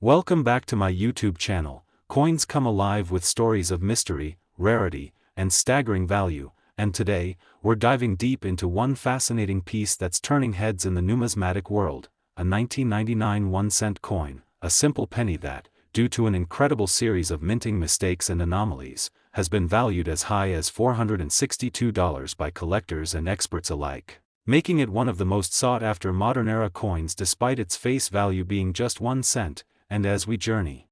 Welcome back to my YouTube channel. Coins come alive with stories of mystery, rarity, and staggering value, and today, we're diving deep into one fascinating piece that's turning heads in the numismatic world, a 1999 1-cent coin, a simple penny that, due to an incredible series of minting mistakes and anomalies, has been valued as high as $462 by collectors and experts alike, making it one of the most sought-after modern-era coins despite its face value being just 1 cent. And as we journey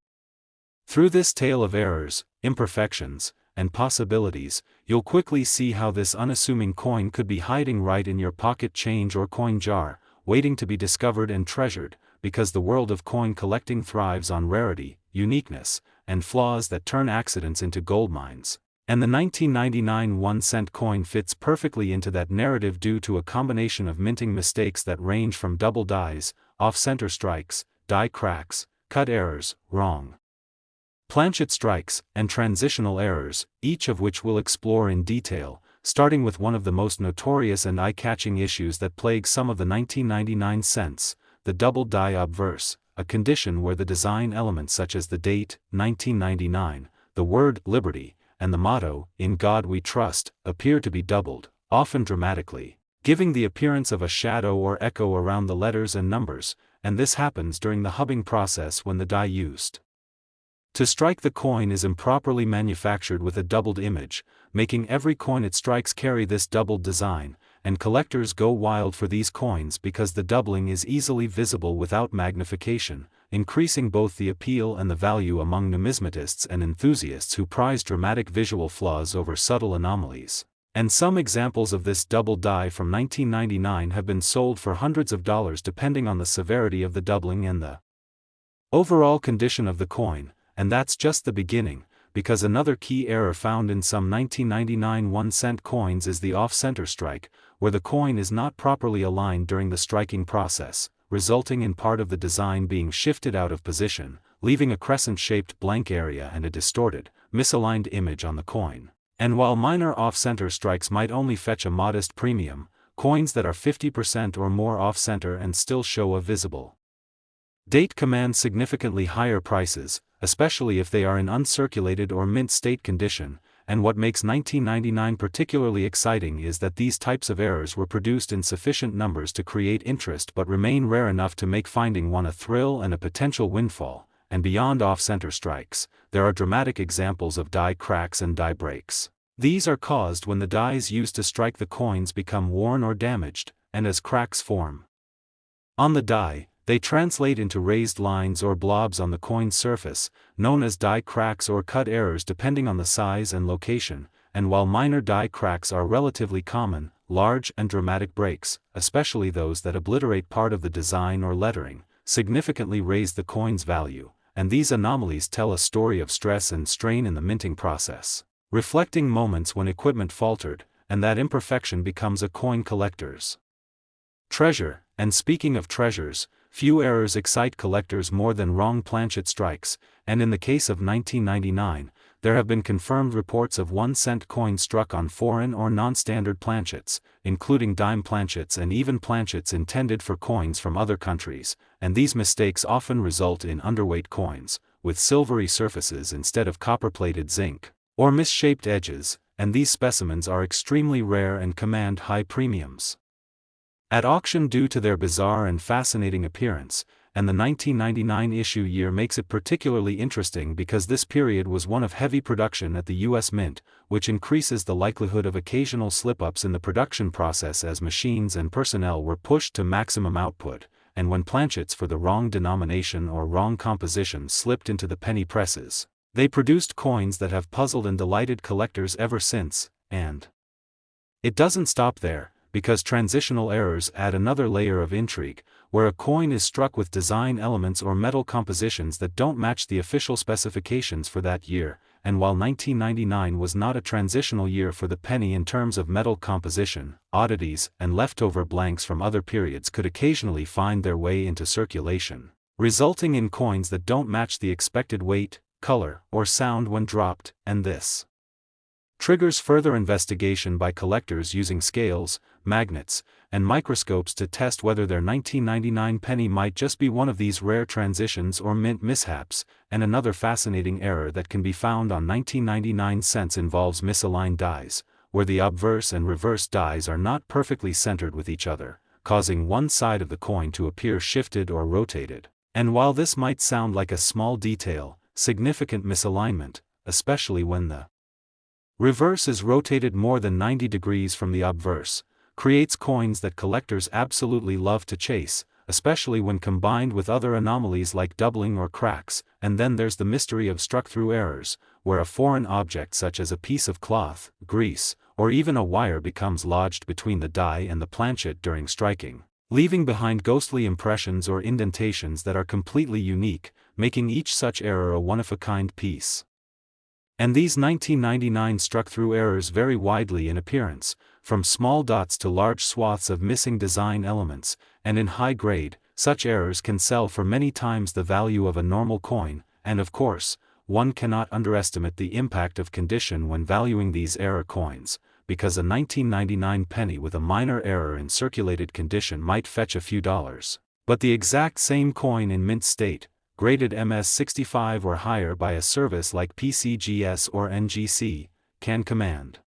through this tale of errors, imperfections, and possibilities, you'll quickly see how this unassuming coin could be hiding right in your pocket change or coin jar, waiting to be discovered and treasured, because the world of coin collecting thrives on rarity, uniqueness, and flaws that turn accidents into gold mines. And the 1999 1-cent coin fits perfectly into that narrative due to a combination of minting mistakes that range from double dies, off-center strikes, die cracks, cut errors, wrong planchet strikes, and transitional errors, each of which we'll explore in detail, starting with one of the most notorious and eye-catching issues that plague some of the 1999 cents, the double die obverse, a condition where the design elements such as the date, 1999, the word liberty, and the motto, "In God We Trust," appear to be doubled, often dramatically, giving the appearance of a shadow or echo around the letters and numbers, and this happens during the hubbing process when the die used to strike the coin is improperly manufactured with a doubled image, making every coin it strikes carry this doubled design, and collectors go wild for these coins because the doubling is easily visible without magnification, increasing both the appeal and the value among numismatists and enthusiasts who prize dramatic visual flaws over subtle anomalies. And some examples of this double die from 1999 have been sold for hundreds of dollars depending on the severity of the doubling and the overall condition of the coin, and that's just the beginning, because another key error found in some 1999 1-cent coins is the off-center strike, where the coin is not properly aligned during the striking process, resulting in part of the design being shifted out of position, leaving a crescent-shaped blank area and a distorted, misaligned image on the coin. And while minor off-center strikes might only fetch a modest premium, coins that are 50% or more off-center and still show a visible date command significantly higher prices, especially if they are in uncirculated or mint state condition, and what makes 1999 particularly exciting is that these types of errors were produced in sufficient numbers to create interest but remain rare enough to make finding one a thrill and a potential windfall. And beyond off-center strikes, there are dramatic examples of die cracks and die breaks. These are caused when the dies used to strike the coins become worn or damaged, and as cracks form on the die, they translate into raised lines or blobs on the coin's surface, known as die cracks or cut errors depending on the size and location, and while minor die cracks are relatively common, large and dramatic breaks, especially those that obliterate part of the design or lettering, significantly raise the coin's value. And these anomalies tell a story of stress and strain in the minting process, reflecting moments when equipment faltered, and that imperfection becomes a coin collector's treasure. And speaking of treasures, few errors excite collectors more than wrong planchet strikes, and in the case of 1999, there have been confirmed reports of 1-cent coins struck on foreign or non-standard planchets, including dime planchets and even planchets intended for coins from other countries, and these mistakes often result in underweight coins, with silvery surfaces instead of copper-plated zinc, or misshaped edges, and these specimens are extremely rare and command high premiums at auction due to their bizarre and fascinating appearance, and the 1999 issue year makes it particularly interesting because this period was one of heavy production at the U.S. Mint, which increases the likelihood of occasional slip-ups in the production process as machines and personnel were pushed to maximum output, and when planchets for the wrong denomination or wrong composition slipped into the penny presses, they produced coins that have puzzled and delighted collectors ever since. And it doesn't stop there, because transitional errors add another layer of intrigue, where a coin is struck with design elements or metal compositions that don't match the official specifications for that year. And while 1999 was not a transitional year for the penny in terms of metal composition, oddities and leftover blanks from other periods could occasionally find their way into circulation, resulting in coins that don't match the expected weight, color, or sound when dropped, and this triggers further investigation by collectors using scales, magnets, and microscopes to test whether their 1999 penny might just be one of these rare transitions or mint mishaps. And another fascinating error that can be found on 1999 cents involves misaligned dies, where the obverse and reverse dies are not perfectly centered with each other, causing one side of the coin to appear shifted or rotated. And while this might sound like a small detail, significant misalignment, especially when the reverse is rotated more than 90 degrees from the obverse, creates coins that collectors absolutely love to chase, especially when combined with other anomalies like doubling or cracks. And then there's the mystery of struck-through errors, where a foreign object such as a piece of cloth, grease, or even a wire becomes lodged between the die and the planchet during striking, leaving behind ghostly impressions or indentations that are completely unique, making each such error a one-of-a-kind piece. And these 1999 struck-through errors vary widely in appearance, from small dots to large swaths of missing design elements, and in high grade, such errors can sell for many times the value of a normal coin. And of course, one cannot underestimate the impact of condition when valuing these error coins, because a 1999 penny with a minor error in circulated condition might fetch a few dollars, but the exact same coin in mint state, graded MS65 or higher by a service like PCGS or NGC, can command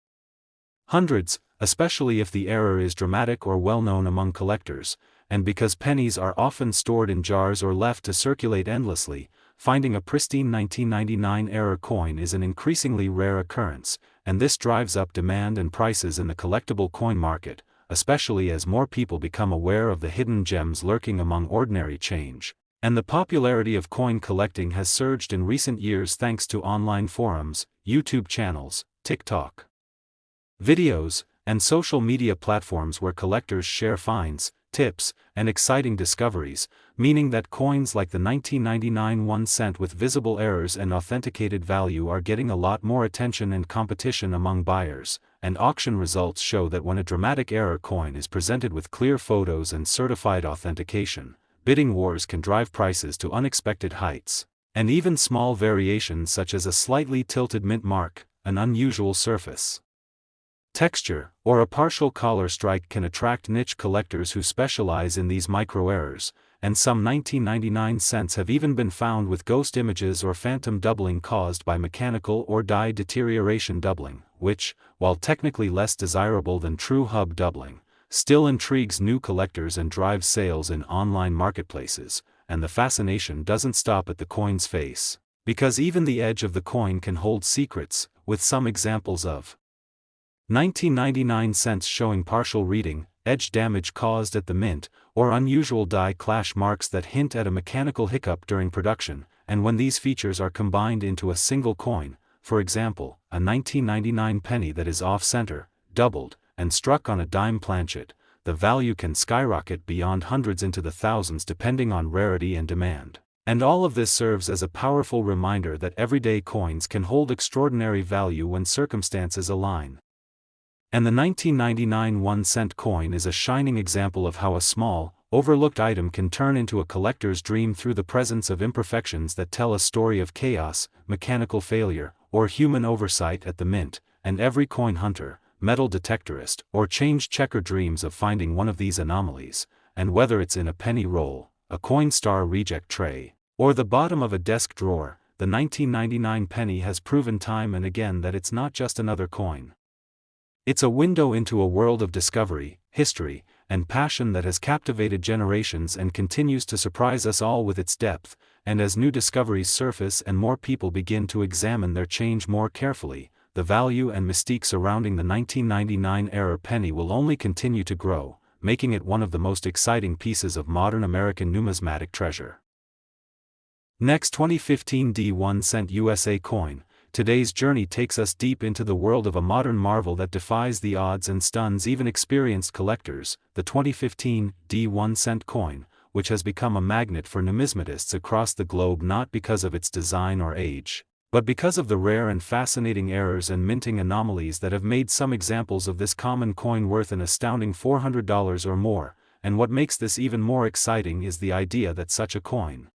hundreds, especially if the error is dramatic or well-known among collectors. And because pennies are often stored in jars or left to circulate endlessly, finding a pristine 1999 error coin is an increasingly rare occurrence, and this drives up demand and prices in the collectible coin market, especially as more people become aware of the hidden gems lurking among ordinary change. And the popularity of coin collecting has surged in recent years thanks to online forums, YouTube channels, TikTok videos, and social media platforms where collectors share finds, tips, and exciting discoveries, meaning that coins like the 1999 1 cent with visible errors and authenticated value are getting a lot more attention and competition among buyers. And auction results show that when a dramatic error coin is presented with clear photos and certified authentication, bidding wars can drive prices to unexpected heights. And even small variations such as a slightly tilted mint mark, an unusual surface texture, or a partial collar strike can attract niche collectors who specialize in these micro-errors. And some 1999 cents have even been found with ghost images or phantom doubling caused by mechanical or die deterioration doubling, which, while technically less desirable than true hub doubling, still intrigues new collectors and drives sales in online marketplaces. And the fascination doesn't stop at the coin's face, because even the edge of the coin can hold secrets, with some examples of 1999 cents showing partial reading, edge damage caused at the mint, or unusual die clash marks that hint at a mechanical hiccup during production. And when these features are combined into a single coin, for example, a 1999 penny that is off-center, doubled, and struck on a dime planchet, the value can skyrocket beyond hundreds into the thousands depending on rarity and demand. And all of this serves as a powerful reminder that everyday coins can hold extraordinary value when circumstances align. And the 1999 1 cent coin is a shining example of how a small, overlooked item can turn into a collector's dream through the presence of imperfections that tell a story of chaos, mechanical failure, or human oversight at the mint. And every coin hunter, metal detectorist, or change checker dreams of finding one of these anomalies. And whether it's in a penny roll, a Coinstar reject tray, or the bottom of a desk drawer, the 1999 penny has proven time and again that it's not just another coin. It's a window into a world of discovery, history, and passion that has captivated generations and continues to surprise us all with its depth. And as new discoveries surface and more people begin to examine their change more carefully, the value and mystique surrounding the 1999 error penny will only continue to grow, making it one of the most exciting pieces of modern American numismatic treasure. Next, 2015 D1 cent USA coin. Today's journey takes us deep into the world of a modern marvel that defies the odds and stuns even experienced collectors, the 2015 D1 cent coin, which has become a magnet for numismatists across the globe not because of its design or age, but because of the rare and fascinating errors and minting anomalies that have made some examples of this common coin worth an astounding $400 or more. And what makes this even more exciting is the idea that such a coin,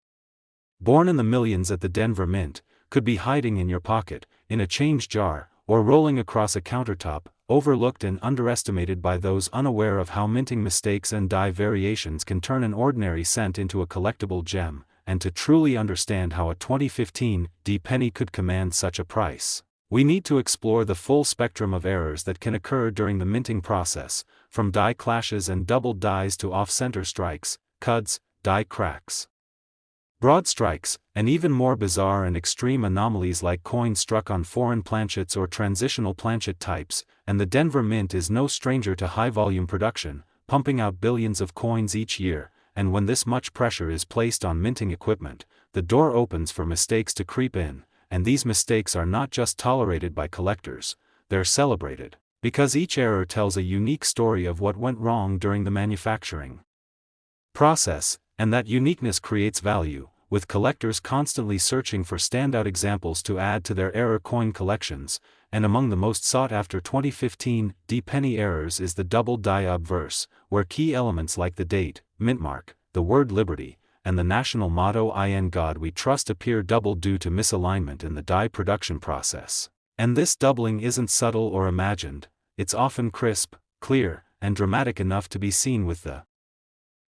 born in the millions at the Denver Mint, could be hiding in your pocket, in a change jar, or rolling across a countertop, overlooked and underestimated by those unaware of how minting mistakes and die variations can turn an ordinary cent into a collectible gem, and to truly understand how a 2015 D penny could command such a price, we need to explore the full spectrum of errors that can occur during the minting process, from die clashes and doubled dies to off-center strikes, cuds, die cracks, broad strikes, and even more bizarre and extreme anomalies like coins struck on foreign planchets or transitional planchet types. And the Denver Mint is no stranger to high-volume production, pumping out billions of coins each year, and when this much pressure is placed on minting equipment, the door opens for mistakes to creep in, and these mistakes are not just tolerated by collectors, they're celebrated, because each error tells a unique story of what went wrong during the manufacturing process, and that uniqueness creates value, with collectors constantly searching for standout examples to add to their error coin collections. And among the most sought-after 2015 D penny errors is the double die obverse, where key elements like the date, mint mark, the word liberty, and the national motto "In God We Trust" appear double due to misalignment in the die production process. And this doubling isn't subtle or imagined, it's often crisp, clear, and dramatic enough to be seen with the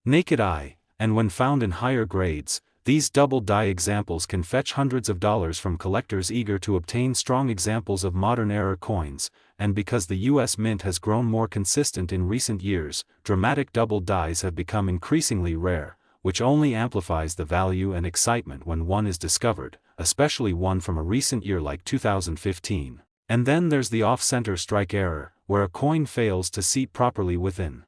naked eye, and when found in higher grades, these double die examples can fetch hundreds of dollars from collectors eager to obtain strong examples of modern error coins. And because the US Mint has grown more consistent in recent years, dramatic double dies have become increasingly rare, which only amplifies the value and excitement when one is discovered, especially one from a recent year like 2015. And then there's the off-center strike error, where a coin fails to seat properly within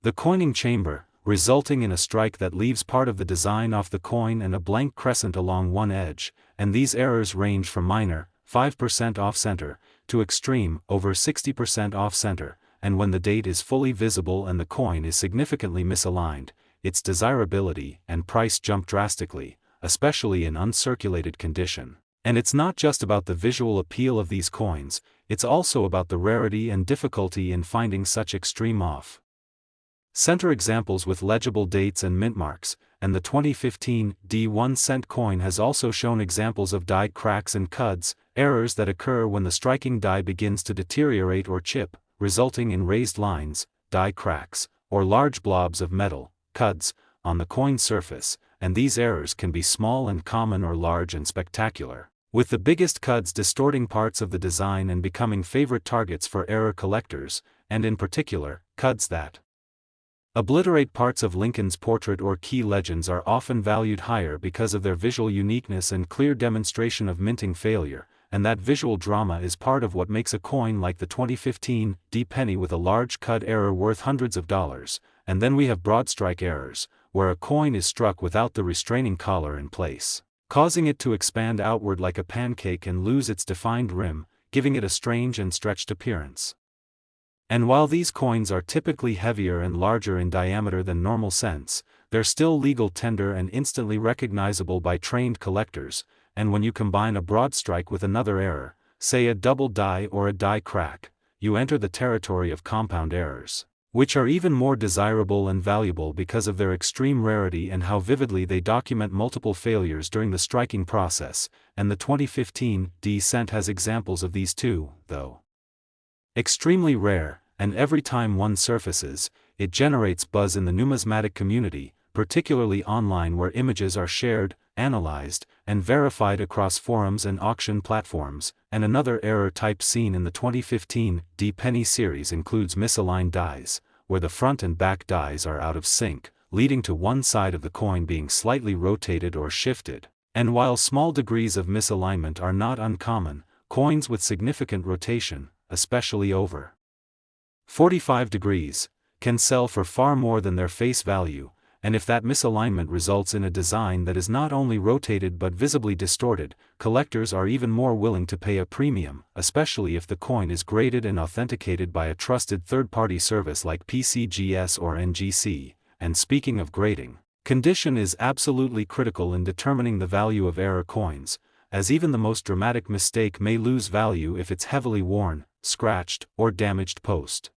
the coining chamber, resulting in a strike that leaves part of the design off the coin and a blank crescent along one edge. And these errors range from minor, 5% off-center, to extreme, over 60% off-center, and when the date is fully visible and the coin is significantly misaligned, its desirability and price jump drastically, especially in uncirculated condition. And it's not just about the visual appeal of these coins, it's also about the rarity and difficulty in finding such extreme off-center examples with legible dates and mint marks. And the 2015 D 1-cent coin has also shown examples of die cracks and cuds, errors that occur when the striking die begins to deteriorate or chip, resulting in raised lines, die cracks, or large blobs of metal, cuds, on the coin surface. And these errors can be small and common or large and spectacular, with the biggest cuds distorting parts of the design and becoming favorite targets for error collectors, and in particular, cuds that obliterate parts of Lincoln's portrait or key legends are often valued higher because of their visual uniqueness and clear demonstration of minting failure, and that visual drama is part of what makes a coin like the 2015 D penny with a large cud error worth hundreds of dollars. And then we have broad strike errors, where a coin is struck without the restraining collar in place, causing it to expand outward like a pancake and lose its defined rim, giving it a strange and stretched appearance. And while these coins are typically heavier and larger in diameter than normal cents, they're still legal tender and instantly recognizable by trained collectors. And when you combine a broad strike with another error, say a double die or a die crack, you enter the territory of compound errors, which are even more desirable and valuable because of their extreme rarity and how vividly they document multiple failures during the striking process. And the 2015 D cent has examples of these too, though extremely rare, and every time one surfaces, it generates buzz in the numismatic community, particularly online where images are shared, analyzed, and verified across forums and auction platforms. And another error type seen in the 2015 D penny series includes misaligned dies, where the front and back dies are out of sync, leading to one side of the coin being slightly rotated or shifted. And while small degrees of misalignment are not uncommon, coins with significant rotation, especially over 45 degrees, can sell for far more than their face value. And if that misalignment results in a design that is not only rotated but visibly distorted, collectors are even more willing to pay a premium, especially if the coin is graded and authenticated by a trusted third-party service like PCGS or NGC. And speaking of grading, condition is absolutely critical in determining the value of error coins, as even the most dramatic mistake may lose value if it's heavily worn, scratched, or damaged post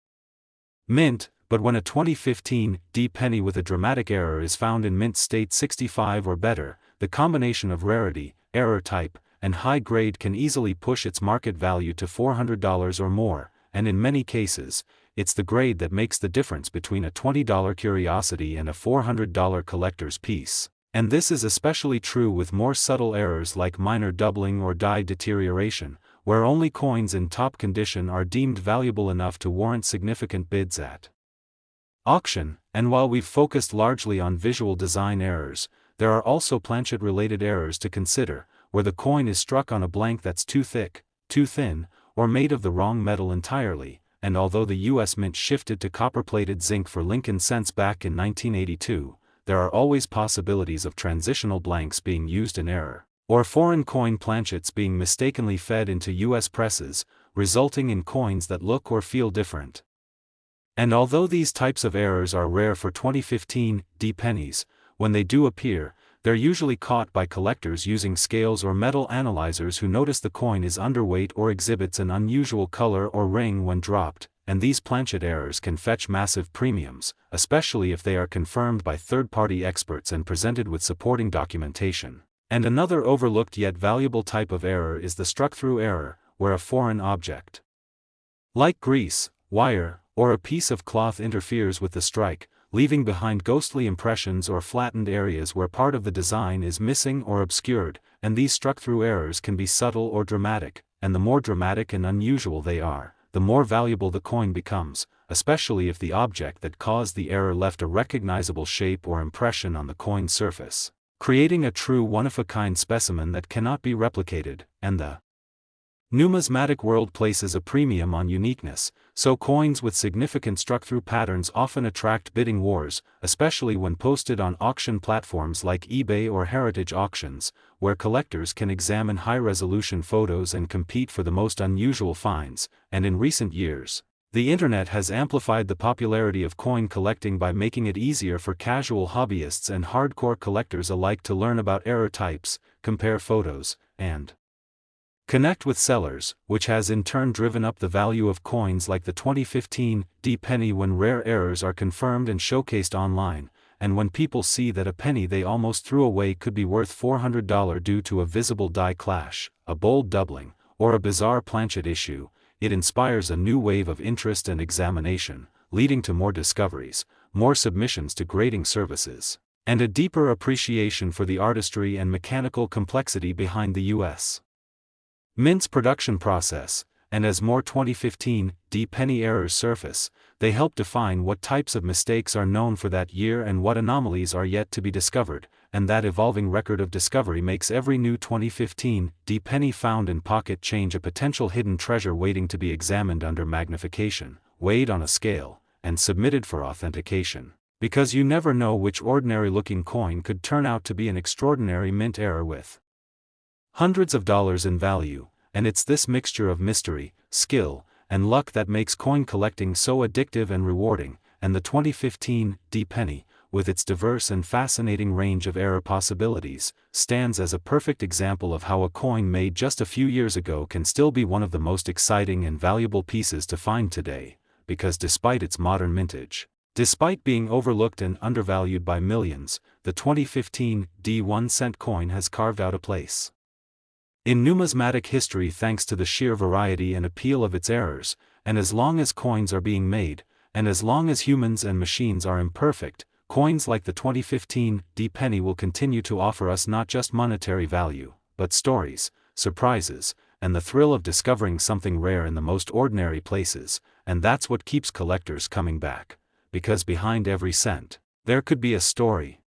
mint. But when a 2015 D penny with a dramatic error is found in mint state 65 or better, the combination of rarity, error type, and high grade can easily push its market value to $400 or more, and in many cases, it's the grade that makes the difference between a $20 curiosity and a $400 collector's piece. And this is especially true with more subtle errors like minor doubling or die deterioration, where only coins in top condition are deemed valuable enough to warrant significant bids at auction. And while we've focused largely on visual design errors, there are also planchet-related errors to consider, where the coin is struck on a blank that's too thick, too thin, or made of the wrong metal entirely. And although the U.S. Mint shifted to copper-plated zinc for Lincoln cents back in 1982, there are always possibilities of transitional blanks being used in error, or foreign coin planchets being mistakenly fed into U.S. presses, resulting in coins that look or feel different. And although these types of errors are rare for 2015 D pennies, when they do appear, they're usually caught by collectors using scales or metal analyzers who notice the coin is underweight or exhibits an unusual color or ring when dropped, and these planchet errors can fetch massive premiums, especially if they are confirmed by third-party experts and presented with supporting documentation. And another overlooked yet valuable type of error is the struck-through error, where a foreign object, like grease, wire, or a piece of cloth interferes with the strike, leaving behind ghostly impressions or flattened areas where part of the design is missing or obscured, and these struck-through errors can be subtle or dramatic, and the more dramatic and unusual they are, the more valuable the coin becomes, especially if the object that caused the error left a recognizable shape or impression on the coin's surface, creating a true one-of-a-kind specimen that cannot be replicated. And the numismatic world places a premium on uniqueness, so coins with significant struck-through patterns often attract bidding wars, especially when posted on auction platforms like eBay or heritage auctions, where collectors can examine high-resolution photos and compete for the most unusual finds. And in recent years, the internet has amplified the popularity of coin collecting by making it easier for casual hobbyists and hardcore collectors alike to learn about error types, compare photos, and connect with sellers, which has in turn driven up the value of coins like the 2015 D penny when rare errors are confirmed and showcased online, and when people see that a penny they almost threw away could be worth $400 due to a visible die clash, a bold doubling, or a bizarre planchet issue, it inspires a new wave of interest and examination, leading to more discoveries, more submissions to grading services, and a deeper appreciation for the artistry and mechanical complexity behind the U.S. Mint's production process. And as more 2015 D penny errors surface, they help define what types of mistakes are known for that year and what anomalies are yet to be discovered, and that evolving record of discovery makes every new 2015 D penny found in pocket change a potential hidden treasure waiting to be examined under magnification, weighed on a scale, and submitted for authentication. Because you never know which ordinary-looking coin could turn out to be an extraordinary mint error with hundreds of dollars in value. And it's this mixture of mystery, skill, and luck that makes coin collecting so addictive and rewarding. And the 2015 D penny, with its diverse and fascinating range of error possibilities, stands as a perfect example of how a coin made just a few years ago can still be one of the most exciting and valuable pieces to find today, because despite its modern mintage, despite being overlooked and undervalued by millions, the 2015 D 1-cent coin has carved out a place in numismatic history thanks to the sheer variety and appeal of its errors. And as long as coins are being made, and as long as humans and machines are imperfect, coins like the 2015 D penny will continue to offer us not just monetary value, but stories, surprises, and the thrill of discovering something rare in the most ordinary places. And that's what keeps collectors coming back, because behind every cent, there could be a story.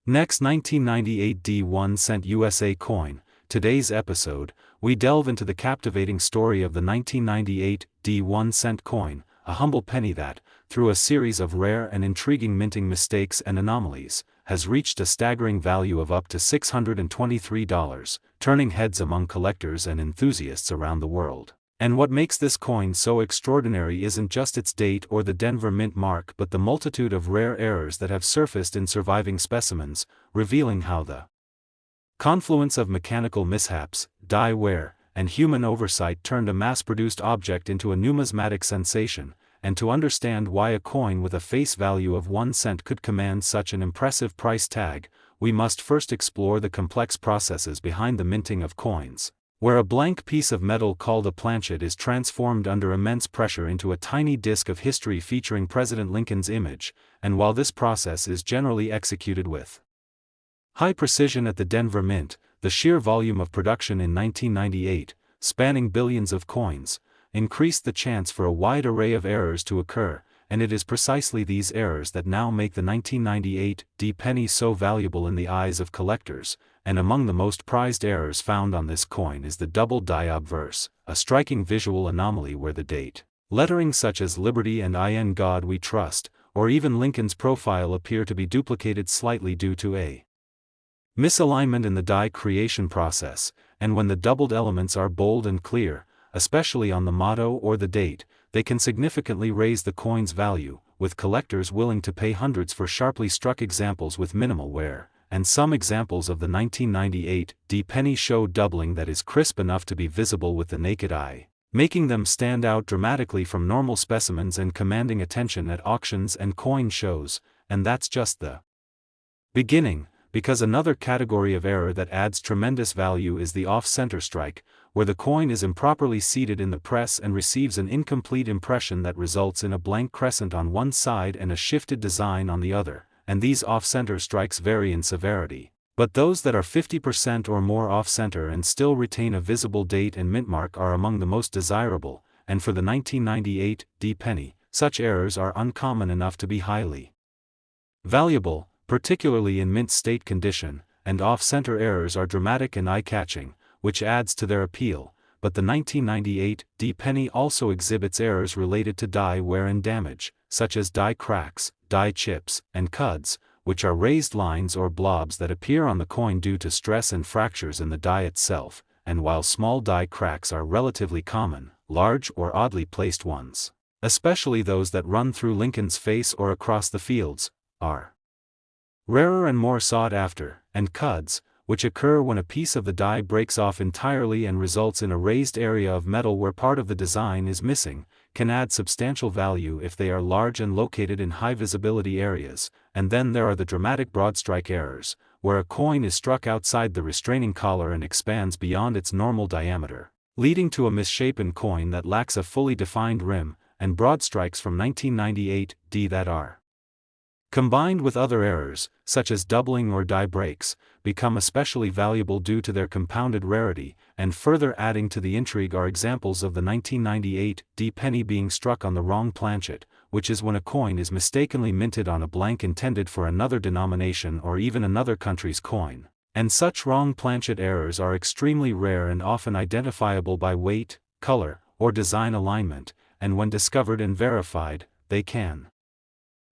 Next, 1998 D 1-cent USA coin. Today's episode, we delve into the captivating story of the 1998 D 1-cent coin, a humble penny that, through a series of rare and intriguing minting mistakes and anomalies, has reached a staggering value of up to $623, turning heads among collectors and enthusiasts around the world. And what makes this coin so extraordinary isn't just its date or the Denver Mint mark but the multitude of rare errors that have surfaced in surviving specimens, revealing how the confluence of mechanical mishaps, die wear, and human oversight turned a mass-produced object into a numismatic sensation. And to understand why a coin with a face value of 1 cent could command such an impressive price tag, we must first explore the complex processes behind the minting of coins, where a blank piece of metal called a planchet is transformed under immense pressure into a tiny disc of history featuring President Lincoln's image, and while this process is generally executed with high precision at the Denver Mint, the sheer volume of production in 1998, spanning billions of coins, increased the chance for a wide array of errors to occur, and it is precisely these errors that now make the 1998 D penny so valuable in the eyes of collectors, and among the most prized errors found on this coin is the double die obverse, a striking visual anomaly where the date, lettering such as Liberty and In God We Trust, or even Lincoln's profile appear to be duplicated slightly due to a misalignment in the die creation process, and when the doubled elements are bold and clear, especially on the motto or the date, they can significantly raise the coin's value, with collectors willing to pay hundreds for sharply struck examples with minimal wear, and some examples of the 1998 D penny show doubling that is crisp enough to be visible with the naked eye, making them stand out dramatically from normal specimens and commanding attention at auctions and coin shows, and that's just the beginning. Because another category of error that adds tremendous value is the off-center strike, where the coin is improperly seated in the press and receives an incomplete impression that results in a blank crescent on one side and a shifted design on the other, and these off-center strikes vary in severity. But those that are 50% or more off-center and still retain a visible date and mint mark are among the most desirable, and for the 1998 D penny, such errors are uncommon enough to be highly valuable, particularly in mint state condition, and off-center errors are dramatic and eye-catching, which adds to their appeal, but the 1998 D penny also exhibits errors related to die wear and damage, such as die cracks, die chips, and cuds, which are raised lines or blobs that appear on the coin due to stress and fractures in the die itself, and while small die cracks are relatively common, large or oddly placed ones, especially those that run through Lincoln's face or across the fields, are rarer and more sought after, and cuds, which occur when a piece of the die breaks off entirely and results in a raised area of metal where part of the design is missing, can add substantial value if they are large and located in high visibility areas. And then there are the dramatic broadstrike errors, where a coin is struck outside the restraining collar and expands beyond its normal diameter, leading to a misshapen coin that lacks a fully defined rim, and broadstrikes from 1998 D that are combined with other errors, such as doubling or die breaks, become especially valuable due to their compounded rarity, and further adding to the intrigue are examples of the 1998 D penny being struck on the wrong planchet, which is when a coin is mistakenly minted on a blank intended for another denomination or even another country's coin. And such wrong planchet errors are extremely rare and often identifiable by weight, color, or design alignment, and when discovered and verified, they can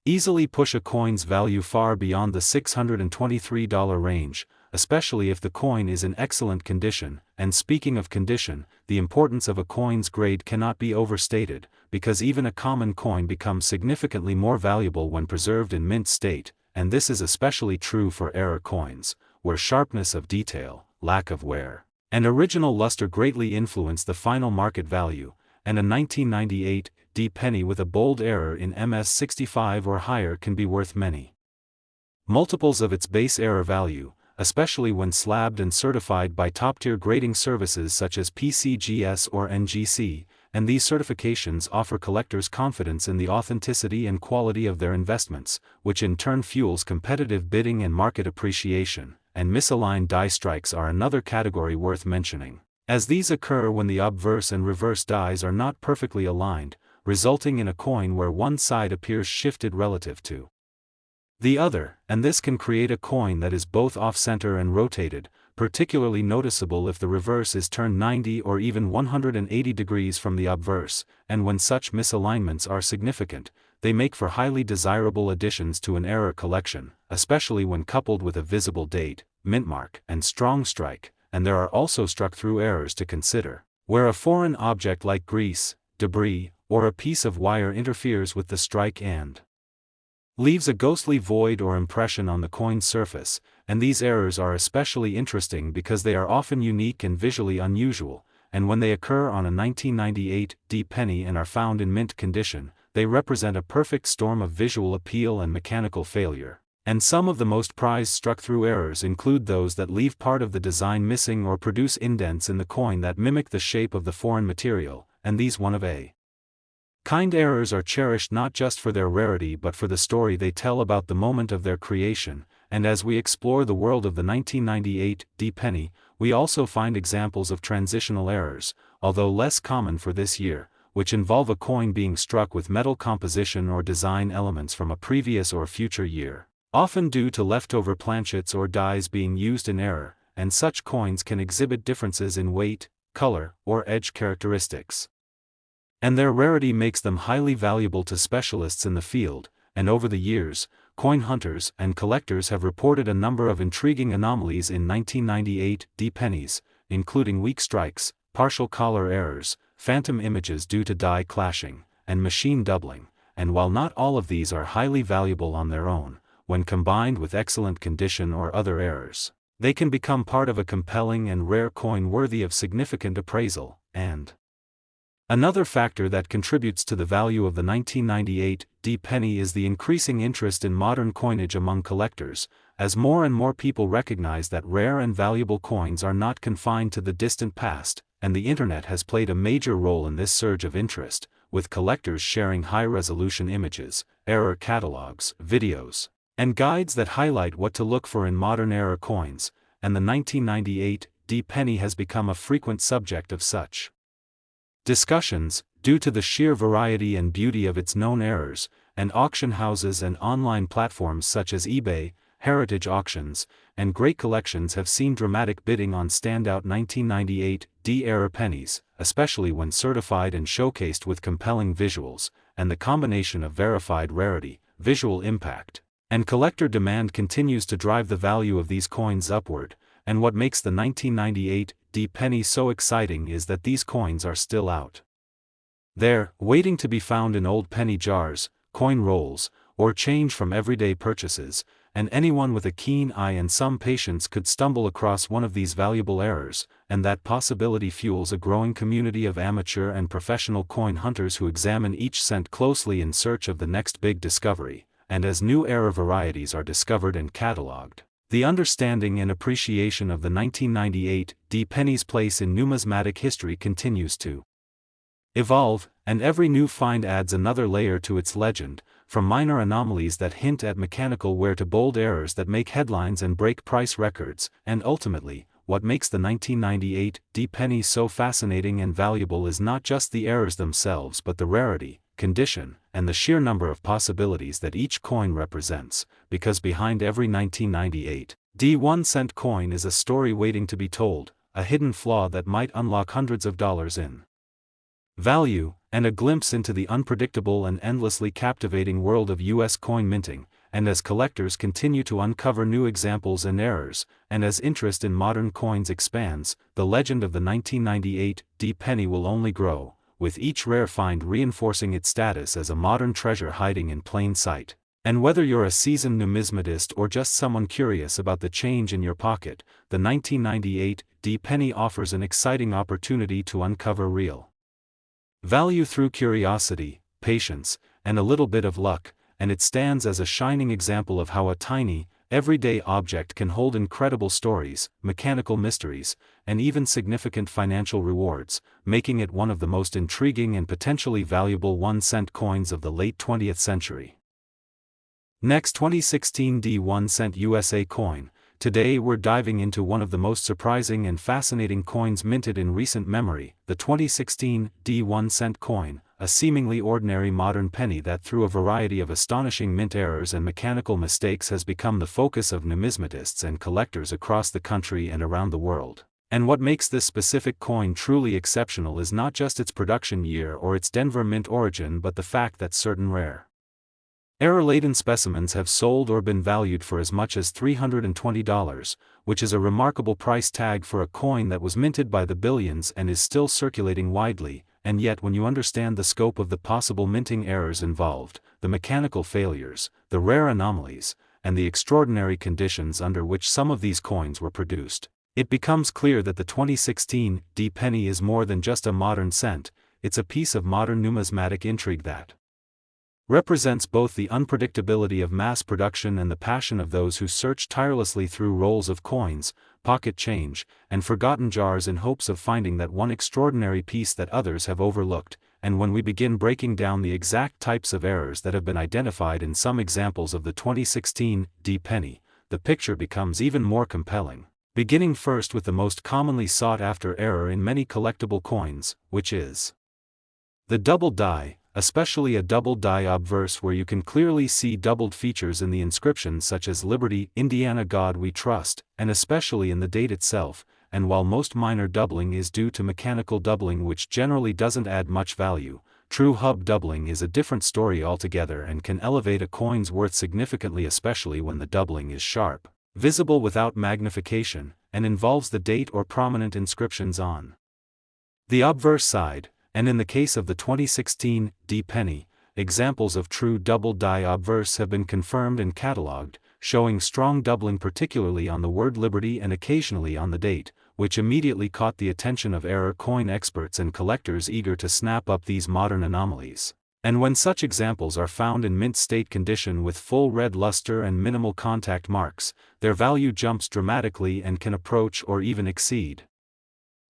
easily push a coin's value far beyond the $623 range, especially if the coin is in excellent condition. And speaking of condition, the importance of a coin's grade cannot be overstated, because even a common coin becomes significantly more valuable when preserved in mint state, and this is especially true for error coins, where sharpness of detail, lack of wear, and original luster greatly influence the final market value, and a 1998 D penny with a bold error in MS65 or higher can be worth many multiples of its base error value, especially when slabbed and certified by top-tier grading services such as PCGS or NGC, and these certifications offer collectors confidence in the authenticity and quality of their investments, which in turn fuels competitive bidding and market appreciation. And misaligned die strikes are another category worth mentioning, as these occur when the obverse and reverse dies are not perfectly aligned, resulting in a coin where one side appears shifted relative to the other, and this can create a coin that is both off-center and rotated, particularly noticeable if the reverse is turned 90 or even 180 degrees from the obverse, and when such misalignments are significant, they make for highly desirable additions to an error collection, especially when coupled with a visible date, mint mark, and strong strike. And there are also struck-through errors to consider, where a foreign object like grease, debris, or a piece of wire interferes with the strike and leaves a ghostly void or impression on the coin's surface, and these errors are especially interesting because they are often unique and visually unusual, and when they occur on a 1998 D penny and are found in mint condition, they represent a perfect storm of visual appeal and mechanical failure. And some of the most prized struck-through errors include those that leave part of the design missing or produce indents in the coin that mimic the shape of the foreign material, and these one-of-a-kind errors are cherished not just for their rarity but for the story they tell about the moment of their creation. And as we explore the world of the 1998 D penny, we also find examples of transitional errors, although less common for this year, which involve a coin being struck with metal composition or design elements from a previous or future year, often due to leftover planchets or dies being used in error, and such coins can exhibit differences in weight, color, or edge characteristics. And their rarity makes them highly valuable to specialists in the field, and over the years, coin hunters and collectors have reported a number of intriguing anomalies in 1998 D pennies, including weak strikes, partial color errors, phantom images due to die clashing, and machine doubling. And while not all of these are highly valuable on their own, when combined with excellent condition or other errors, they can become part of a compelling and rare coin worthy of significant appraisal. And another factor that contributes to the value of the 1998 D penny is the increasing interest in modern coinage among collectors, as more and more people recognize that rare and valuable coins are not confined to the distant past, and the internet has played a major role in this surge of interest, with collectors sharing high-resolution images, error catalogs, videos, and guides that highlight what to look for in modern era coins, and the 1998 D penny has become a frequent subject of such discussions, due to the sheer variety and beauty of its known errors, and auction houses and online platforms such as eBay, heritage auctions, and great collections have seen dramatic bidding on standout 1998 D-era pennies, especially when certified and showcased with compelling visuals, and the combination of verified rarity, visual impact, and collector demand continues to drive the value of these coins upward. And what makes the 1998 D penny so exciting is that these coins are still out there, waiting to be found in old penny jars, coin rolls, or change from everyday purchases, and anyone with a keen eye and some patience could stumble across one of these valuable errors, and that possibility fuels a growing community of amateur and professional coin hunters who examine each cent closely in search of the next big discovery. And as new era varieties are discovered and catalogued, the understanding and appreciation of the 1998 D penny's place in numismatic history continues to evolve, and every new find adds another layer to its legend, from minor anomalies that hint at mechanical wear to bold errors that make headlines and break price records. And ultimately, what makes the 1998 D penny so fascinating and valuable is not just the errors themselves but the rarity, condition, and the sheer number of possibilities that each coin represents, because behind every 1998 D 1-cent coin is a story waiting to be told, a hidden flaw that might unlock hundreds of dollars in value, and a glimpse into the unpredictable and endlessly captivating world of U.S. coin minting. And as collectors continue to uncover new examples and errors, and as interest in modern coins expands, the legend of the 1998 D penny will only grow, with each rare find reinforcing its status as a modern treasure hiding in plain sight. And whether you're a seasoned numismatist or just someone curious about the change in your pocket, the 1998 D penny offers an exciting opportunity to uncover real value through curiosity, patience, and a little bit of luck, and it stands as a shining example of how a tiny, everyday object can hold incredible stories, mechanical mysteries, and even significant financial rewards, making it one of the most intriguing and potentially valuable 1-cent coins of the late 20th century. Next, 2016 D 1-cent USA coin. Today we're diving into one of the most surprising and fascinating coins minted in recent memory, the 2016 D 1-cent coin, a seemingly ordinary modern penny that through a variety of astonishing mint errors and mechanical mistakes has become the focus of numismatists and collectors across the country and around the world. And what makes this specific coin truly exceptional is not just its production year or its Denver mint origin but the fact that certain rare, error-laden specimens have sold or been valued for as much as $320, which is a remarkable price tag for a coin that was minted by the billions and is still circulating widely. And yet when you understand the scope of the possible minting errors involved, the mechanical failures, the rare anomalies, and the extraordinary conditions under which some of these coins were produced, it becomes clear that the 2016 D penny is more than just a modern cent. It's a piece of modern numismatic intrigue that represents both the unpredictability of mass production and the passion of those who search tirelessly through rolls of coins, pocket change, and forgotten jars in hopes of finding that one extraordinary piece that others have overlooked. And when we begin breaking down the exact types of errors that have been identified in some examples of the 2016 D penny, the picture becomes even more compelling. Beginning first with the most commonly sought-after error in many collectible coins, which is the double die, especially a double die obverse where you can clearly see doubled features in the inscriptions such as Liberty, Indiana God We Trust, and especially in the date itself. And while most minor doubling is due to mechanical doubling which generally doesn't add much value, true hub doubling is a different story altogether and can elevate a coin's worth significantly, especially when the doubling is sharp, visible without magnification, and involves the date or prominent inscriptions on the obverse side. And in the case of the 2016 D penny, examples of true double die obverse have been confirmed and catalogued, showing strong doubling particularly on the word Liberty and occasionally on the date, which immediately caught the attention of error coin experts and collectors eager to snap up these modern anomalies. And when such examples are found in mint state condition with full red luster and minimal contact marks, their value jumps dramatically and can approach or even exceed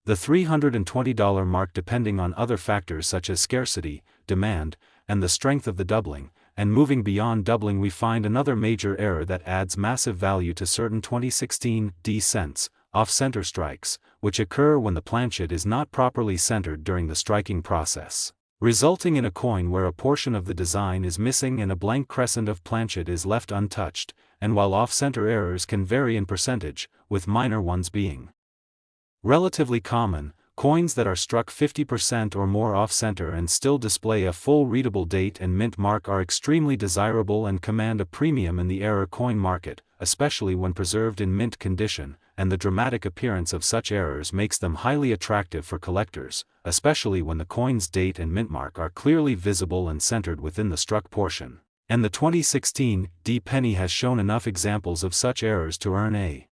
the $320 mark depending on other factors such as scarcity, demand, and the strength of the doubling. And moving beyond doubling, we find another major error that adds massive value to certain 2016 D cents, off-center strikes, which occur when the planchet is not properly centered during the striking process, resulting in a coin where a portion of the design is missing and a blank crescent of planchet is left untouched. And while off-center errors can vary in percentage, with minor ones being relatively common, coins that are struck 50% or more off-center and still display a full readable date and mint mark are extremely desirable and command a premium in the error coin market, especially when preserved in mint condition, and the dramatic appearance of such errors makes them highly attractive for collectors, especially when the coin's date and mint mark are clearly visible and centered within the struck portion. And the 2016 D penny has shown enough examples of such errors to earn a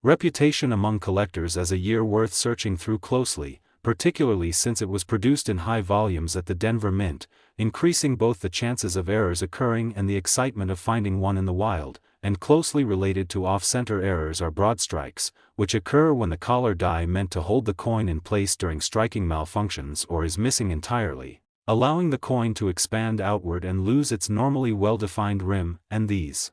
reputation among collectors as a year worth searching through closely, particularly since it was produced in high volumes at the Denver Mint, increasing both the chances of errors occurring and the excitement of finding one in the wild. And closely related to off-center errors are broad strikes, which occur when the collar die meant to hold the coin in place during striking malfunctions or is missing entirely, allowing the coin to expand outward and lose its normally well-defined rim. And these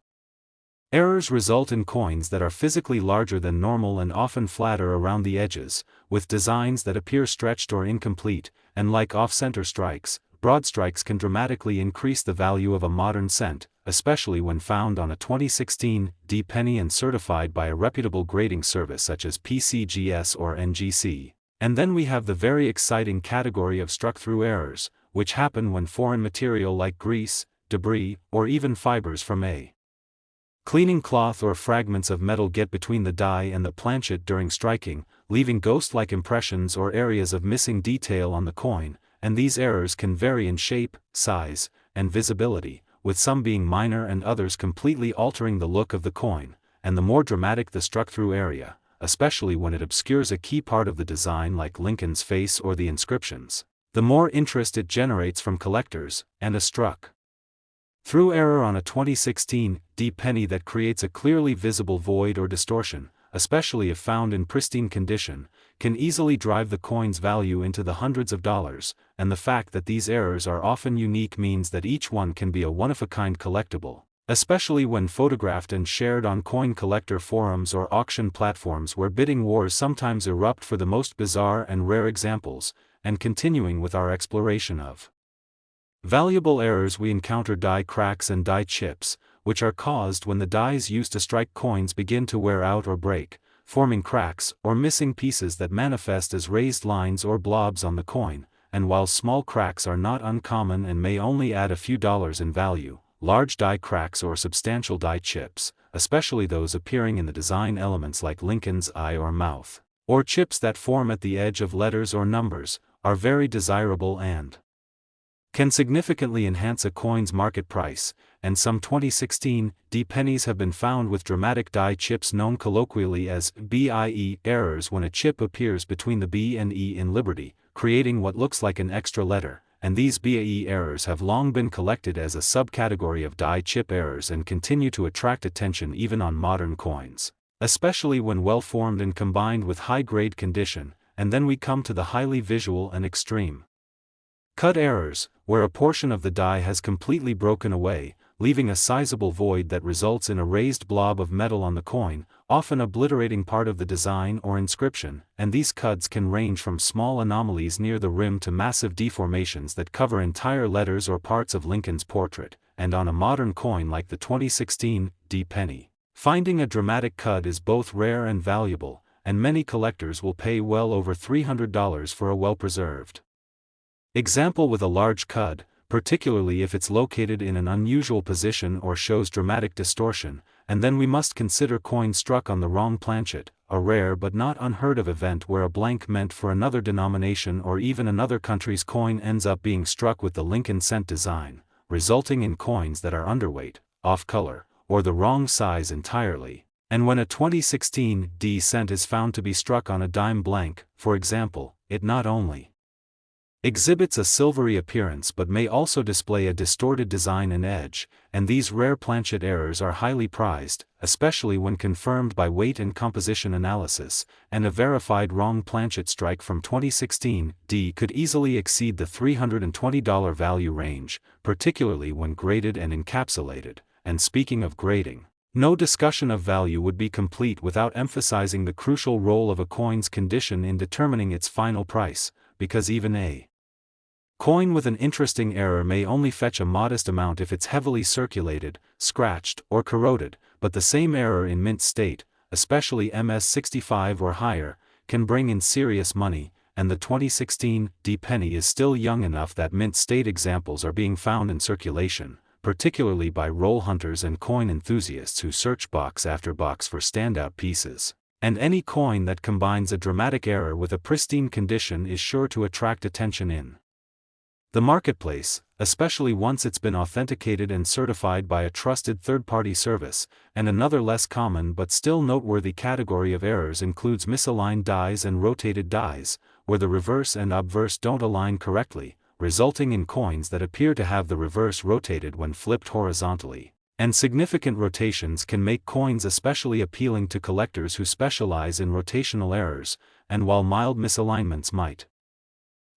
errors result in coins that are physically larger than normal and often flatter around the edges, with designs that appear stretched or incomplete. And like off-center strikes, broad strikes can dramatically increase the value of a modern cent, especially when found on a 2016 D penny and certified by a reputable grading service such as PCGS or NGC. And then we have the very exciting category of struck-through errors, which happen when foreign material like grease, debris, or even fibers from a cleaning cloth or fragments of metal get between the die and the planchet during striking, leaving ghost-like impressions or areas of missing detail on the coin. And these errors can vary in shape, size, and visibility, with some being minor and others completely altering the look of the coin. And the more dramatic the struck-through area, especially when it obscures a key part of the design like Lincoln's face or the inscriptions, the more interest it generates from collectors. And a struck-through error on a 2016 D penny that creates a clearly visible void or distortion, especially if found in pristine condition, can easily drive the coin's value into the hundreds of dollars. And the fact that these errors are often unique means that each one can be a one-of-a-kind collectible, especially when photographed and shared on coin collector forums or auction platforms where bidding wars sometimes erupt for the most bizarre and rare examples. And continuing with our exploration of valuable errors, we encounter die cracks and die chips, which are caused when the dies used to strike coins begin to wear out or break, forming cracks or missing pieces that manifest as raised lines or blobs on the coin. And while small cracks are not uncommon and may only add a few dollars in value, large die cracks or substantial die chips, especially those appearing in the design elements like Lincoln's eye or mouth, or chips that form at the edge of letters or numbers, are very desirable and can significantly enhance a coin's market price. And some 2016 D pennies have been found with dramatic die chips known colloquially as BIE errors when a chip appears between the B and E in Liberty, creating what looks like an extra letter. and these BAE errors have long been collected as a subcategory of die chip errors and continue to attract attention even on modern coins, especially when well formed and combined with high-grade condition. And then we come to the highly visual and extreme cut errors, where a portion of the die has completely broken away, leaving a sizable void that results in a raised blob of metal on the coin, often obliterating part of the design or inscription. And these cuts can range from small anomalies near the rim to massive deformations that cover entire letters or parts of Lincoln's portrait. And on a modern coin like the 2016 D penny, finding a dramatic cut is both rare and valuable, and many collectors will pay well over $300 for a well-preserved example with a large cud, particularly if it's located in an unusual position or shows dramatic distortion. And then we must consider coins struck on the wrong planchet, a rare but not unheard of event where a blank meant for another denomination or even another country's coin ends up being struck with the Lincoln cent design, resulting in coins that are underweight, off-color, or the wrong size entirely. And when a 2016 D cent is found to be struck on a dime blank, for example, it not only exhibits a silvery appearance but may also display a distorted design and edge. And these rare planchet errors are highly prized, especially when confirmed by weight and composition analysis, and a verified wrong planchet strike from 2016 D could easily exceed the $320 value range, particularly when graded and encapsulated. And speaking of grading, no discussion of value would be complete without emphasizing the crucial role of a coin's condition in determining its final price, because even a coin with an interesting error may only fetch a modest amount if it's heavily circulated, scratched, or corroded, but the same error in mint state, especially MS65 or higher, can bring in serious money. And the 2016 D penny is still young enough that mint state examples are being found in circulation, particularly by roll hunters and coin enthusiasts who search box after box for standout pieces. And any coin that combines a dramatic error with a pristine condition is sure to attract attention in the marketplace, especially once it's been authenticated and certified by a trusted third-party service. And another less common but still noteworthy category of errors includes misaligned dies and rotated dies, where the reverse and obverse don't align correctly, resulting in coins that appear to have the reverse rotated when flipped horizontally. And significant rotations can make coins especially appealing to collectors who specialize in rotational errors. And while mild misalignments might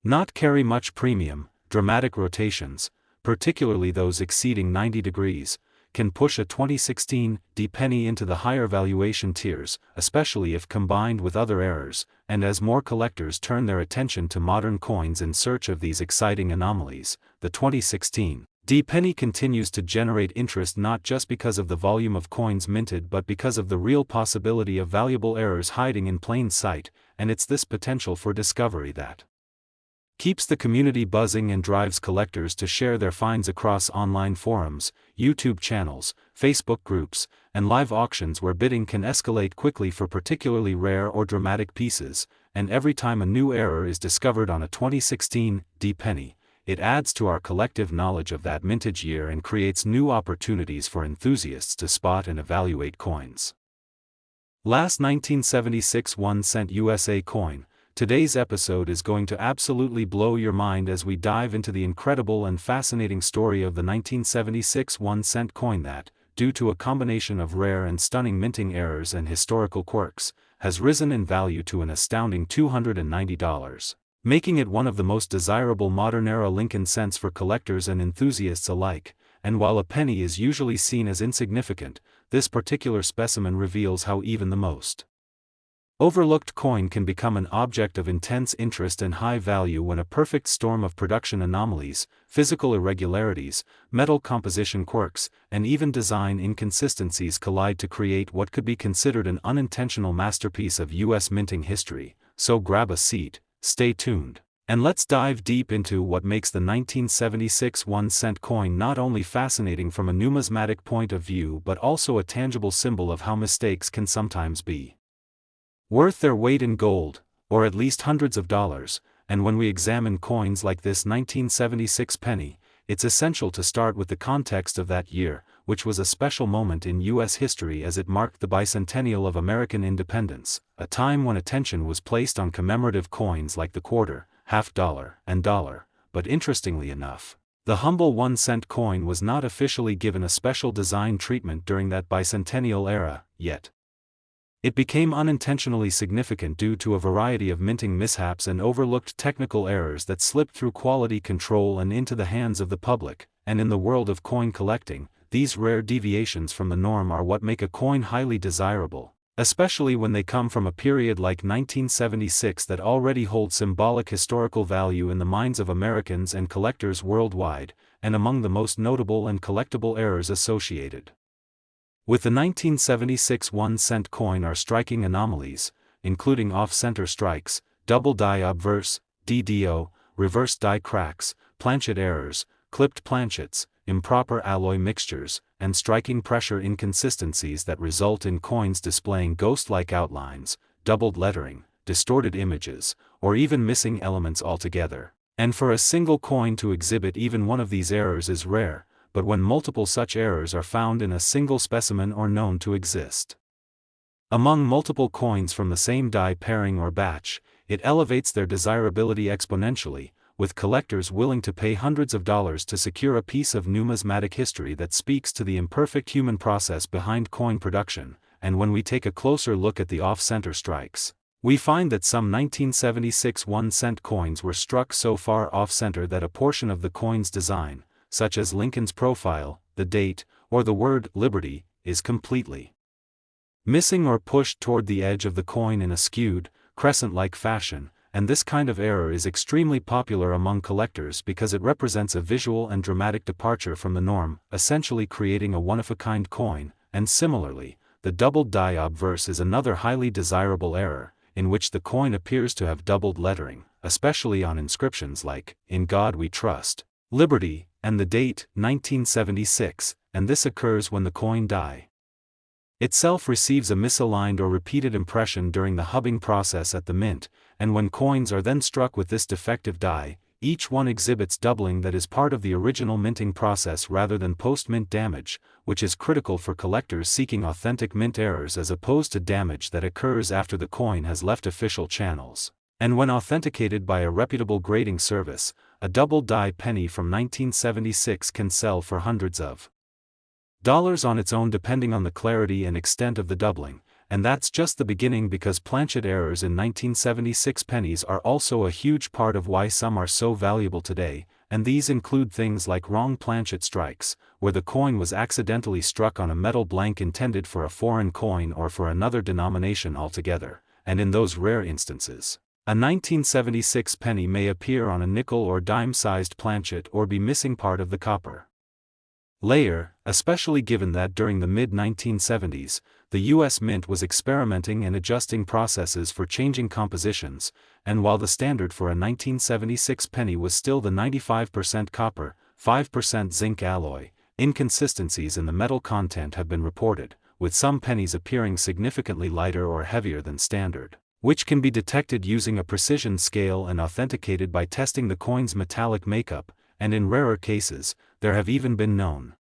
not carry much premium, dramatic rotations, particularly those exceeding 90 degrees, can push a 2016 D penny into the higher valuation tiers, especially if combined with other errors. And as more collectors turn their attention to modern coins in search of these exciting anomalies, the 2016 D penny continues to generate interest not just because of the volume of coins minted but because of the real possibility of valuable errors hiding in plain sight. And it's this potential for discovery that keeps the community buzzing and drives collectors to share their finds across online forums, YouTube channels, Facebook groups, and live auctions where bidding can escalate quickly for particularly rare or dramatic pieces. And every time a new error is discovered on a 2016 D penny, it adds to our collective knowledge of that mintage year and creates new opportunities for enthusiasts to spot and evaluate coins. Last 1976 1-cent USA coin. Today's episode is going to absolutely blow your mind as we dive into the incredible and fascinating story of the 1976 1-cent coin that, due to a combination of rare and stunning minting errors and historical quirks, has risen in value to an astounding $290, making it one of the most desirable modern-era Lincoln cents for collectors and enthusiasts alike. And while a penny is usually seen as insignificant, this particular specimen reveals how even the most overlooked coin can become an object of intense interest and high value when a perfect storm of production anomalies, physical irregularities, metal composition quirks, and even design inconsistencies collide to create what could be considered an unintentional masterpiece of U.S. minting history. So grab a seat, stay tuned, and let's dive deep into what makes the 1976 1-cent coin not only fascinating from a numismatic point of view but also a tangible symbol of how mistakes can sometimes be worth their weight in gold, or at least hundreds of dollars. And when we examine coins like this 1976 penny, it's essential to start with the context of that year, which was a special moment in U.S. history as it marked the bicentennial of American independence, a time when attention was placed on commemorative coins like the quarter, half dollar, and dollar. but interestingly enough, the humble 1-cent coin was not officially given a special design treatment during that bicentennial era, yet. It became unintentionally significant due to a variety of minting mishaps and overlooked technical errors that slipped through quality control and into the hands of the public, and in the world of coin collecting, these rare deviations from the norm are what make a coin highly desirable, especially when they come from a period like 1976 that already holds symbolic historical value in the minds of Americans and collectors worldwide, and among the most notable and collectible errors associated with the 1976 1-cent coin are striking anomalies, including off-center strikes, double die obverse, DDO, reverse die cracks, planchet errors, clipped planchets, improper alloy mixtures, and striking pressure inconsistencies that result in coins displaying ghost-like outlines, doubled lettering, distorted images, or even missing elements altogether. And for a single coin to exhibit even one of these errors is rare, but when multiple such errors are found in a single specimen or known to exist among multiple coins from the same die pairing or batch, it elevates their desirability exponentially, with collectors willing to pay hundreds of dollars to secure a piece of numismatic history that speaks to the imperfect human process behind coin production. And when we take a closer look at the off-center strikes, we find that some 1976 1-cent coins were struck so far off-center that a portion of the coin's design, such as Lincoln's profile, the date, or the word liberty, is completely missing or pushed toward the edge of the coin in a skewed, crescent-like fashion, and this kind of error is extremely popular among collectors because it represents a visual and dramatic departure from the norm, essentially creating a one-of-a-kind coin. And similarly, the doubled die obverse is another highly desirable error, in which the coin appears to have doubled lettering, especially on inscriptions like, "In God We Trust," "Liberty," and the date, 1976, and this occurs when the coin die itself receives a misaligned or repeated impression during the hubbing process at the mint, and when coins are then struck with this defective die, each one exhibits doubling that is part of the original minting process rather than post-mint damage, which is critical for collectors seeking authentic mint errors as opposed to damage that occurs after the coin has left official channels. And when authenticated by a reputable grading service, a double die penny from 1976 can sell for hundreds of dollars on its own depending on the clarity and extent of the doubling, and that's just the beginning because planchet errors in 1976 pennies are also a huge part of why some are so valuable today, and these include things like wrong planchet strikes, where the coin was accidentally struck on a metal blank intended for a foreign coin or for another denomination altogether, and in those rare instances, a 1976 penny may appear on a nickel or dime-sized planchet or be missing part of the copper layer, especially given that during the mid-1970s, the U.S. Mint was experimenting and adjusting processes for changing compositions, and while the standard for a 1976 penny was still the 95% copper, 5% zinc alloy, inconsistencies in the metal content have been reported, with some pennies appearing significantly lighter or heavier than standard, which can be detected using a precision scale and authenticated by testing the coin's metallic makeup, and in rarer cases, there have even been known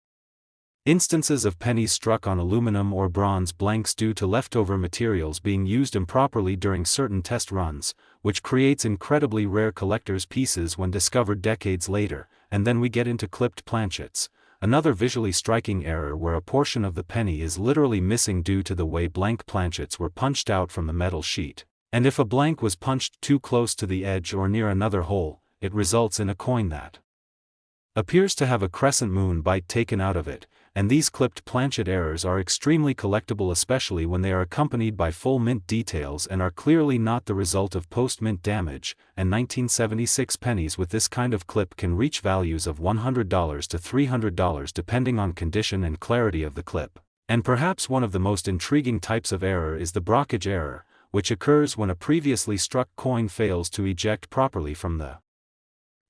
instances of pennies struck on aluminum or bronze blanks due to leftover materials being used improperly during certain test runs, which creates incredibly rare collector's pieces when discovered decades later. And then we get into clipped planchets, another visually striking error where a portion of the penny is literally missing due to the way blank planchets were punched out from the metal sheet, and if a blank was punched too close to the edge or near another hole, it results in a coin that appears to have a crescent moon bite taken out of it, and these clipped planchet errors are extremely collectible, especially when they are accompanied by full mint details and are clearly not the result of post-mint damage, and 1976 pennies with this kind of clip can reach values of $100 to $300 depending on condition and clarity of the clip. And perhaps one of the most intriguing types of error is the brockage error, which occurs when a previously struck coin fails to eject properly from the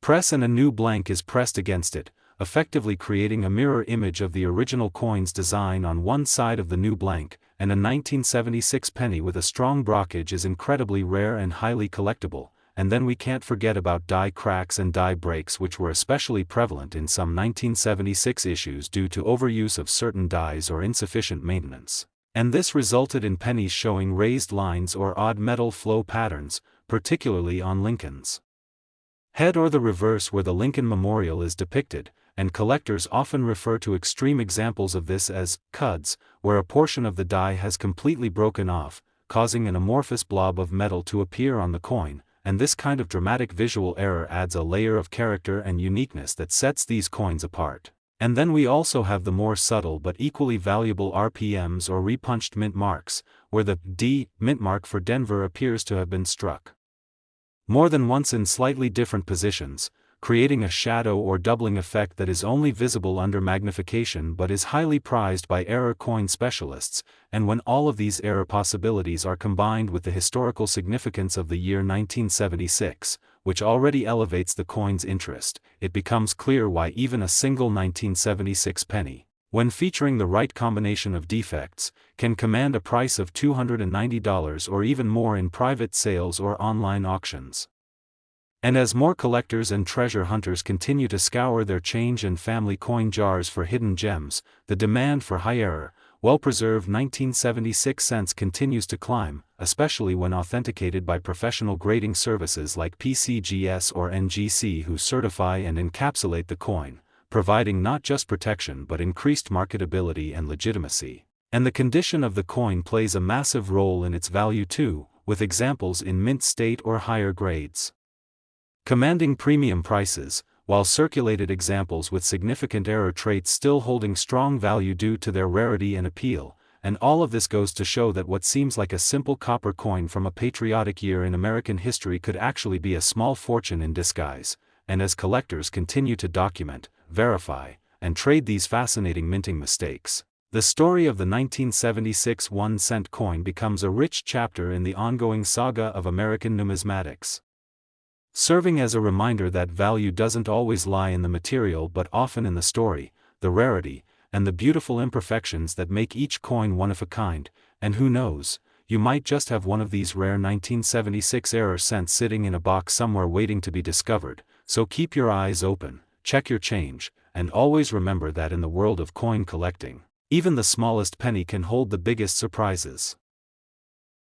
press and a new blank is pressed against it, effectively creating a mirror image of the original coin's design on one side of the new blank, and a 1976 penny with a strong brockage is incredibly rare and highly collectible. And then we can't forget about die cracks and die breaks, which were especially prevalent in some 1976 issues due to overuse of certain dies or insufficient maintenance. And this resulted in pennies showing raised lines or odd metal flow patterns, particularly on Lincoln's. head or the reverse where the Lincoln Memorial is depicted, and collectors often refer to extreme examples of this as cuds, where a portion of the die has completely broken off, causing an amorphous blob of metal to appear on the coin, and this kind of dramatic visual error adds a layer of character and uniqueness that sets these coins apart. And then we also have the more subtle but equally valuable RPMs or repunched mint marks, where the D mint mark for Denver appears to have been struck more than once in slightly different positions, creating a shadow or doubling effect that is only visible under magnification but is highly prized by error coin specialists. And when all of these error possibilities are combined with the historical significance of the year 1976, which already elevates the coin's interest, it becomes clear why even a single 1976 penny, when featuring the right combination of defects, can command a price of $290 or even more in private sales or online auctions. And as more collectors and treasure hunters continue to scour their change and family coin jars for hidden gems, the demand for high-error, well-preserved 1976 cents continues to climb, especially when authenticated by professional grading services like PCGS or NGC who certify and encapsulate the coin, providing not just protection but increased marketability and legitimacy. And the condition of the coin plays a massive role in its value too, with examples in mint state or higher grades commanding premium prices, while circulated examples with significant error traits still holding strong value due to their rarity and appeal. And all of this goes to show that what seems like a simple copper coin from a patriotic year in American history could actually be a small fortune in disguise. And as collectors continue to document, verify, and trade these fascinating minting mistakes, the story of the 1976 1-cent coin becomes a rich chapter in the ongoing saga of American numismatics, serving as a reminder that value doesn't always lie in the material but often in the story, the rarity, and the beautiful imperfections that make each coin one of a kind. And who knows, you might just have one of these rare 1976 error cents sitting in a box somewhere waiting to be discovered. So keep your eyes open, check your change, and always remember that in the world of coin collecting, even the smallest penny can hold the biggest surprises.